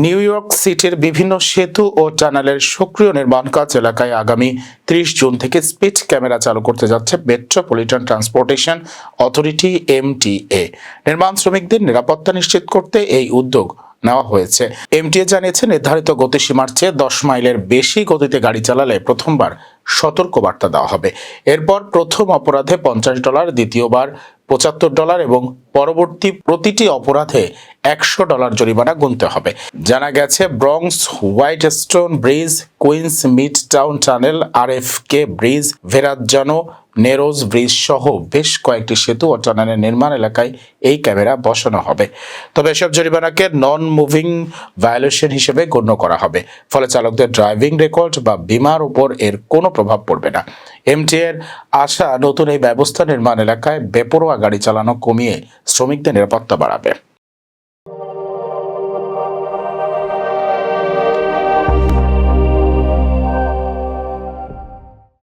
New York সিটির বিভিন্ন সেতু ও টানেলের সক্রিয় নির্মাণ কাজ এলাকায় আগামী 30 জুন থেকে স্পিড ক্যামেরা চালু করতে যাচ্ছে মেট্রোপলিটন ট্রান্সপোর্টেশন অথরিটি এমটিএ। নির্মাণ শ্রমিকদের নিরাপত্তা নিশ্চিত করতে এই উদ্যোগ নেওয়া হয়েছে। এমটিএ জানিয়েছে, নির্ধারিত গতিসীমার চেয়ে 10 মাইলের বেশি গতিতে গাড়ি চালালে প্রথমবার সতর্কবার্তা দেওয়া হবে। এরপর প্রথম অপরাধে $50, দ্বিতীয়বার $75 এবং পরবর্তী প্রতিটি অপরাধে $100 জরিমানা গুনতে হবে। জানা গেছে, Bronx, Whitestone bridge, Queens Midtown tunnel, RFK bridge, Verrazzano Narrows bridge সহ বেশ কয়েকটি সেতু ও টানেলের নির্মাণ এলাকায় এই ক্যামেরা বসানো হবে। তবে এসব জরিমানাকে নন মুভিং ভায়োলেশন হিসেবে গণ্য করা হবে, ফলে চালকদের ড্রাইভিং রেকর্ড বা বীমার উপর এর কোনো প্রভাব পড়বে না। এমটিএর আশা, নতুন এই ব্যবস্থা নির্মাণ এলাকায় বেপরোয়া গাড়ি চালানো কমিয়ে শ্রমিকদের নিরাপত্তা বাড়াবে।